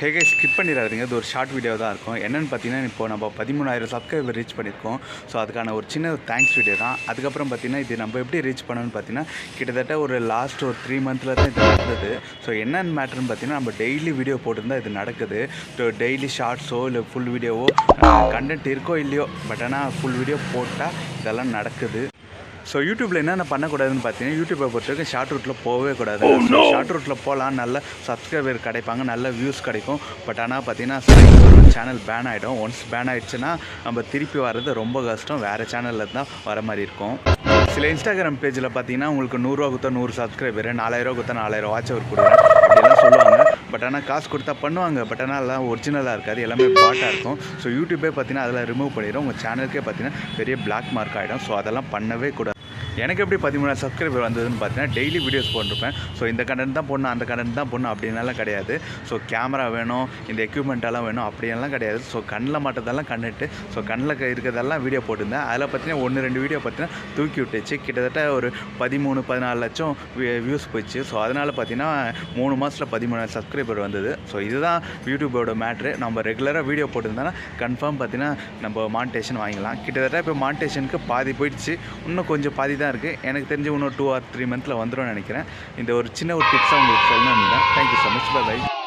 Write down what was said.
Hey guys, skip பண்ணிடாதீங்க. இது ஒரு ஷார்ட் வீடியோ தான் இருக்கும். என்னென்னு பார்த்தீங்கன்னா, இப்போ நம்ம 13,000 சப்ஸ்கிரைபர் ரீச் பண்ணியிருக்கோம். ஸோ அதுக்கான ஒரு சின்ன தேங்க்ஸ் வீடியோ தான். அதுக்கப்புறம் பார்த்தீங்கன்னா, இது நம்ம எப்படி ரீச் பண்ணணும்னு பார்த்தீங்கன்னா, கிட்டத்தட்ட ஒரு லாஸ்ட் ஒரு 3 மந்த்தில் தான் இது நடந்தது. ஸோ என்னென்னு மேட்டர்னு பார்த்தீங்கன்னா, நம்ம டெய்லி வீடியோ போட்டிருந்தால் இது நடக்குது. ஸோ டெய்லி ஷார்ட்ஸோ இல்லை ஃபுல் வீடியோவோ கண்டென்ட் இருக்கோ இல்லையோ, பட் ஆனால் ஃபுல் வீடியோ போட்டால் இதெல்லாம் நடக்குது. ஸோ யூடியூப்பில் என்னென்ன பண்ணக்கூடாதுன்னு பார்த்தீங்கன்னா, யூடியூப்பை பொறுத்த வரைக்கும் ஷார்ட் ரூட்டில் போகவே கூடாது. ஸோ ஷார்ட் ரூட்டில் போகலாம், நல்ல சப்ஸ்கிரைபர் கிடைப்பாங்க, நல்ல வியூஸ் கிடைக்கும். பட் ஆனால் பார்த்தீங்கன்னா சேனல் பேன் ஆகிடும். ஒன்ஸ் பேன் ஆகிடுச்சுன்னா நம்ம திருப்பி வர்றது ரொம்ப கஷ்டம். வேறு சேனலில் தான் வர மாதிரி இருக்கும். சில இன்ஸ்டாகிராம் பேஜில் பார்த்தீங்கன்னா, உங்களுக்கு 100 கொடுத்தா 100 சப்ஸ்கிரைபர், 4000 கொடுத்தா 4000 வாட்ச் அவர் கொடுக்குறேன் அப்படிலாம் சொல்லுவாங்க. பட் ஆனால் காசு கொடுத்தா பண்ணுவாங்க. பட் ஆனால் அதெல்லாம் ஒரிஜினலாக இருக்காது, எல்லாமே பாட்டாக இருக்கும். ஸோ யூடியூப்பே பார்த்தீங்கன்னா அதெல்லாம் ரிமூவ் பண்ணிடும். உங்கள் சேனலுக்கே பார்த்தீங்கன்னா பெரிய பிளாக் மார்க் ஆகிடும். ஸோ அதெல்லாம் பண்ணவே கூடாது. எனக்கு எப்படி 13,000 சப்ஸ்கிரைபர் வந்ததுன்னு பார்த்தீங்கன்னா, டெய்லி வீடியோஸ் போட்டிருப்பேன். ஸோ இந்த கண்டென்ட் தான் போடணும், அந்த கண்டென்ட் தான் போடணும் அப்படின்னாலாம் கிடையாது. ஸோ கேமரா வேணும், இந்த எக்யூப்மெண்ட்டெல்லாம் வேணும் அப்படியெல்லாம் கிடையாது. ஸோ கண்ணில் மாட்டதெல்லாம் கண்டுட்டு, ஸோ கண்ணில் இருக்கிறதெல்லாம் வீடியோ போட்டிருந்தேன். அதில் பார்த்தீங்கன்னா 1-2 வீடியோ பார்த்தீங்கன்னா தூக்கி விட்டுச்சு. கிட்டத்தட்ட ஒரு 13-14 லட்சம் வியூஸ் போயிடுச்சு. ஸோ அதனால் பார்த்தீங்கன்னா 3 மாதத்தில் 13,000 சப்ஸ்கிரைபர் வந்தது. ஸோ இதுதான் யூடியூபோட மேட்ரு. நம்ம ரெகுலராக வீடியோ போட்டிருந்தோன்னா கன்ஃபார்ம் பார்த்தீங்கன்னா நம்ம மானிட்டேஷன் வாங்கிக்கலாம். கிட்டத்தட்ட இப்போ மானிட்டேஷனுக்கு பாதி போயிடுச்சு, இன்னும் கொஞ்சம் பாதி தான் இருக்குது. எனக்கு தெரிஞ்சு இன்னும் 2 or 3 மந்த்தில் வந்துடும் நினைக்கிறேன். இந்த ஒரு சின்ன ஒரு டிப்ஸாக உங்களுக்கு சொல்லணும்னு தான். Thank you so much. பை.